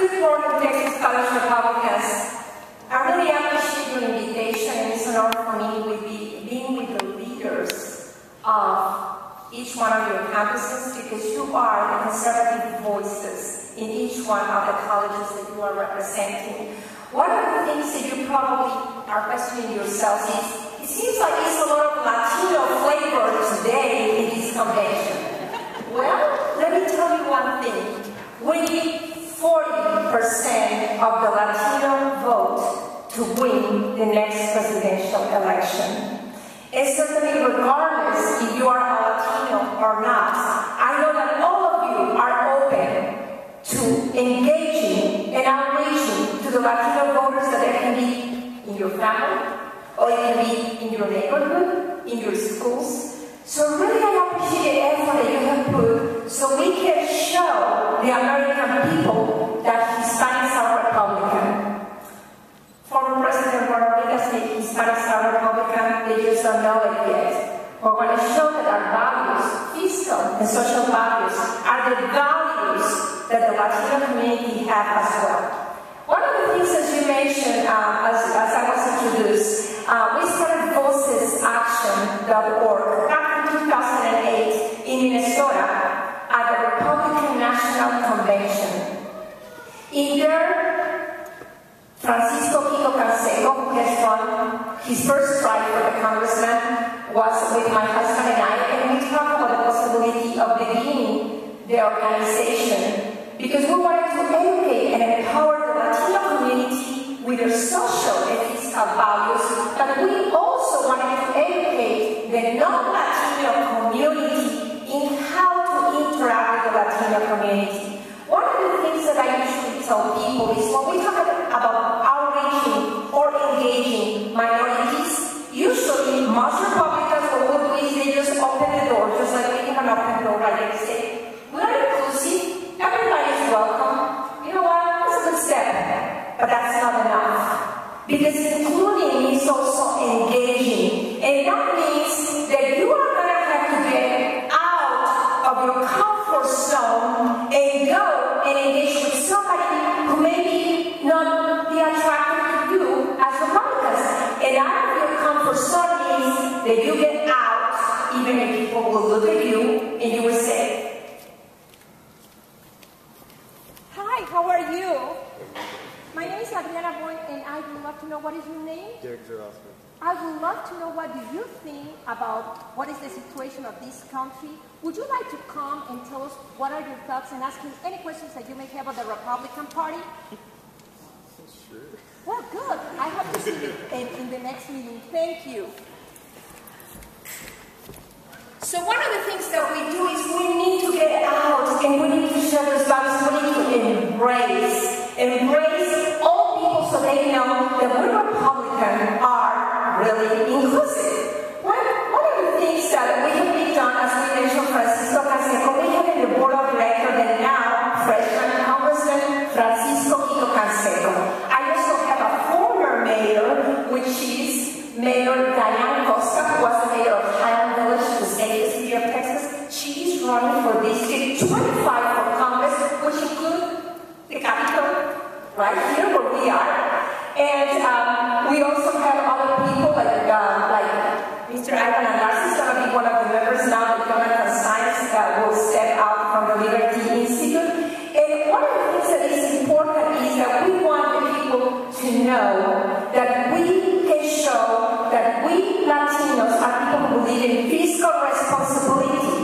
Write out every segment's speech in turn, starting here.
Good morning, Texas College Republicans. I really appreciate your invitation, and it's an honor for me to be being with the leaders of each one of your campuses, because you are the conservative voices in each one of the colleges that you are representing. One of the things that you probably are questioning yourselves is, it seems like there's a lot of Latino flavor today in this convention. Well, let me tell you one thing. We need 40% of the Latino vote to win the next presidential election. And certainly, regardless if you are a Latino or not, I know that all of you are open to engaging and outreaching to the Latino voters, that they can be in your family, or it can be in your neighborhood, in your schools. So really, I appreciate the effort that you have put so we can show the American people that Hispanics are Republican. Former President Rodriguez said Hispanics are Republican, they just don't know it yet. We're going to show that our values, fiscal and social values, are the values that the Latino community have as well. One of the things, as you mentioned, as I was introduced, we started VocesAction.org back in 2008 in Minnesota at the Republican National Convention. In there, Francisco Kiko Canseco, who has run his first strike for the congressman, was with my husband and I, and we talked about the possibility of beginning the organization, because we wanted to educate and empower the Latino community with their social and fiscal values, but we also wanted to educate the non-Latino community in how to interact with the Latino community. One of the things that I usually tell people is, when we talk about outreaching or engaging minorities, usually most Republicans, what we'll do is they just open the door, just like we have an open door right there and say, we are inclusive, everybody is welcome. You know what? That's a good step, but that's not enough. Because including means also engaging, and that means that you are going to have to get out of your comfort zone and go and engage with somebody who maybe not be attracted to you as Republicans. And out of your comfort zone means that you get out, even if people will look at you and you will say, "Hi, how are you? My name is Adryana Boyne, and I would love to know, what is your name?" I would love to know, what do you think about what is the situation of this country? Would you like to come and tell us what are your thoughts and ask me any questions that you may have of the Republican Party? Sure. Well, good. I hope to see you in the next meeting. Thank you. so one of the things that we do is we need to get out and we need to share those values. We need to embrace all people so they know that we Republicans are really inclusive. One of the things that we have been done, as we mentioned, Francisco Canseco, we have in the board of directors and now freshman Congressman Francisco Kiko Canseco. I also have a former mayor, which is Mayor Diane Costa, who was the mayor of Highland Village, the city of Texas. She is running for District 25 for Congress, which includes the Capitol right here where we are. And we also have other people like Mr. Ivan Andarsis is going to be one of the members now that Jonathan Science will step out from the Liberty Institute. And one of the things that is important is that we want the people to know that we can show that we Latinos are people who believe in fiscal responsibility.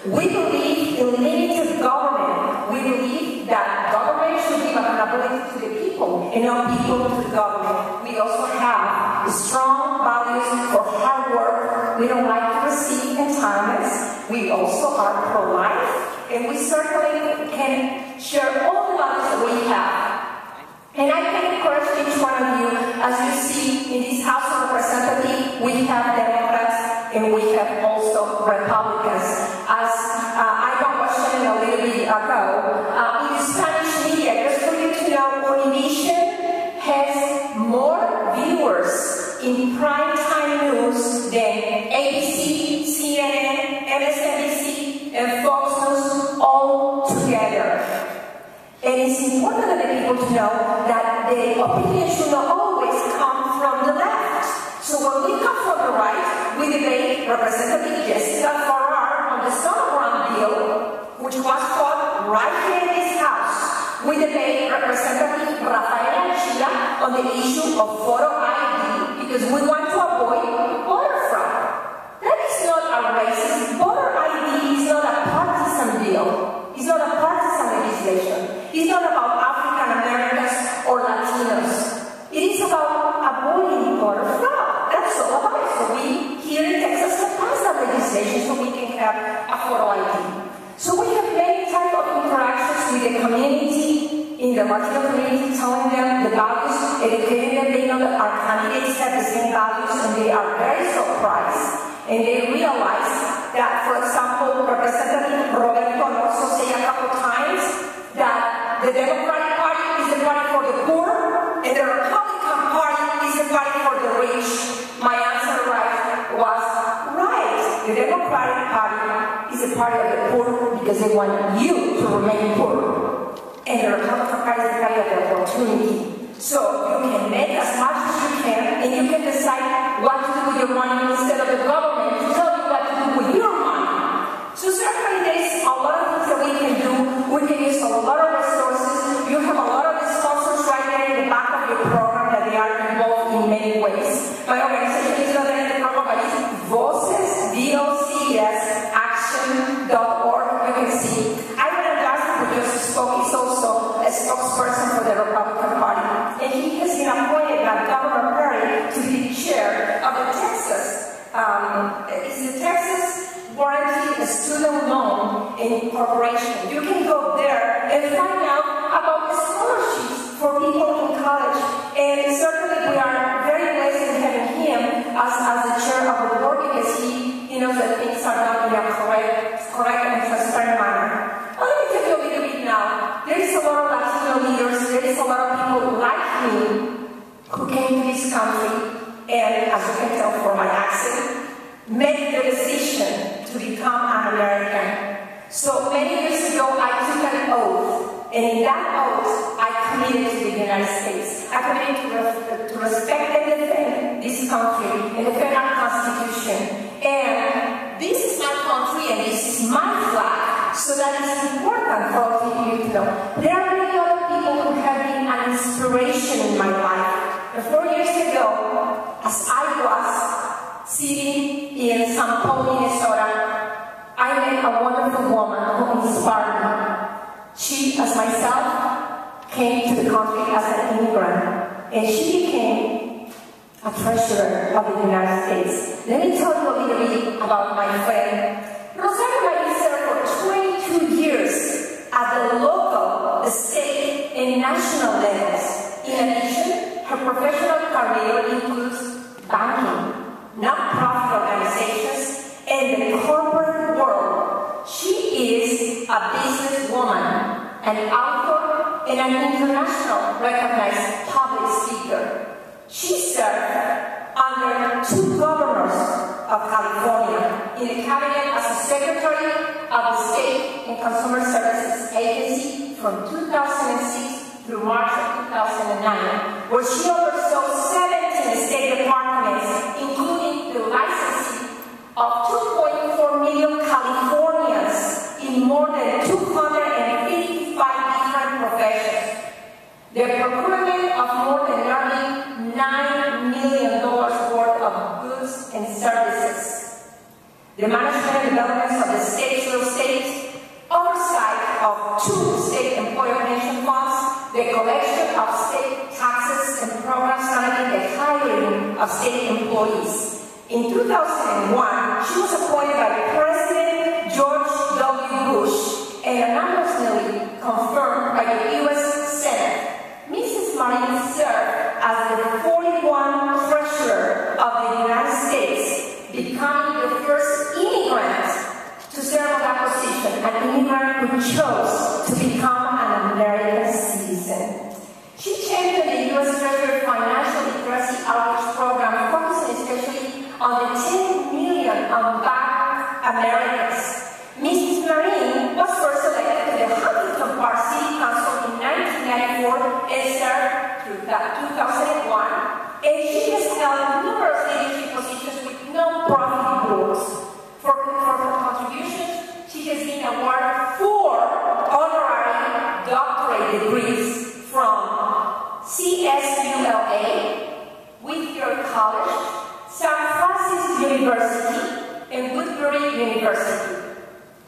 We believe in limited government. We believe that government should give accountability to the people and not people to the government. We also have strong values for hard work. We don't like to receive entitlements. We also are pro-life, and we certainly can share all the values that we have. And I can encourage each one of you, as you see in this House of Representatives, we have Democrats and we have also Republicans. As Ivan was sharing a little bit ago, in the Spanish media, just for you to know, Univision has more viewers in primetime news than ABC, CNN, MSNBC, and Fox News all together. And it's important for the people to know that the opinion should not always come from the left. So when we come from the right, we debate Representative Jessica Farrar on the sonogram bill, which was fought right here in this House. We debate Representative Rafael Chia on the issue of photo ID because we want to avoid voter fraud. That is not a racist. Voter ID is not a partisan bill. It's not a partisan legislation. It's not about African Americans or Latinos. It is about avoiding voter fraud. That's all about it. So we here in Texas have passed that legislation so we can have a photo ID. So we have many types of interactions with the community, in the Latino community, telling them the values, educating them. They know that our candidates have the same values and they are very surprised. And they realize that, for example, Representative Roberto also said a couple times that the Democratic Party is the party for the poor and the Republican Party is the party for the rich. My answer was right. The Democratic Party is the party of the poor because they want you to remain poor. And the Republican Party is the party of the opportunity. So you can make as much as you can and you can decide what to do with your money instead of the government to tell you what to do with your money. So certainly there is a lot of things that we can do. We can use a lot of resources. You have a lot of sponsors right there in the back of your program that they are involved in many ways. My organization is not there in the program, but it's Voces, VOCS, Action.org. You can see. Adryana Boyne, who just spoke, is also a spokesperson for the Republican Party. And he has been appointed by Governor Perry to be chair of the Texas Warranty Student Loan Incorporation. You can go there and find out about the scholarships for people in college. And certainly we are very blessed in having him as the chair of the board because he knows that things are done in a correct and transparent manner. Well, let me tell you a little bit now. There is a lot of Latino leaders, there is a lot of people like me who came to this country and, as you can tell from my accent, made the decision to become an American. So many years ago, I took an oath, and in that oath, I committed to the United States. I committed to respect and defend this country and defend our Constitution. And this is my country, and this is my flag. So that is important for all of you to know. There are many other people who have been an inspiration in my life. And 4 years ago, as I was sitting in St. Paul, Minnesota, I met a wonderful woman who inspired me. She, as myself, came to the country as an immigrant, and she became a treasurer of the United States. Let me tell you a little bit about my friend. Rosario served for 22 years at the local, the state, and national levels. In addition, her professional career includes banking, non-profit organizations, and the corporate world. She is a businesswoman, an author, and an international recognized public speaker. She served under 2 governors of California in the cabinet as a secretary of the State and Consumer Services Agency from 2006 through March of 2009, where she oversaw 17 state departments, including the licensing of 2.4 million Californians in more than 255 different professions, the procurement of more than nearly $9 million worth of goods and services, the management and development of the state's real estate, oversight of 2 state employer pension funds, the collection of state taxes and programs managing the hiring of state employees. In 2001, she was appointed by President George W. Bush and unanimously confirmed by the U.S. Senate. Mrs. Marine served as the 41st Treasurer of the United States, becoming the first immigrant to serve on that position, an immigrant who chose to become an American citizen. She championed the U.S. Treasury Financial Literacy Outreach Program, focusing especially on the 10 million unbanked Americans. Mrs. Marine was first elected to the Huntington Park City Council in 1994 and served through 2001. And she has held numerous leadership positions with non-profit boards. For her contributions, she has been awarded 4 honorary doctorate degrees from CSULA, Whittier College, San Francisco University, and Woodbury University.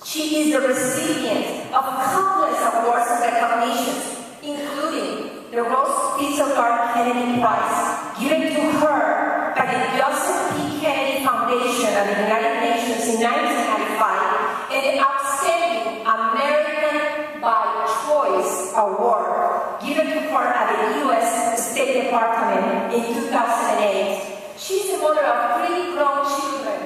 She is the recipient of countless awards and recognitions, including the Rose Fitzgerald Kennedy Prize, given to her by the Joseph P. Kennedy Foundation of the United Nations in 1995, and the Outstanding American by Choice Award, given to her at the U.S. State Department in 2008. She's the mother of 3 grown children,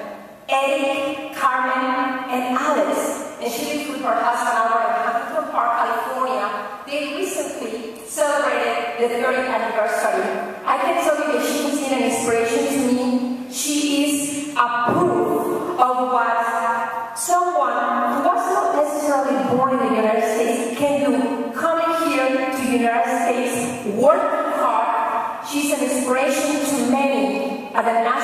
Eric, Carmen, and Alex, and she lives with her husband over in Huntington Park, California. They recently celebrated the 30th anniversary. I can tell you that she has been an inspiration to me. She is a proof of what someone who was not necessarily born in the United States can do. Coming here to the United States, working hard. She's an inspiration to many at the national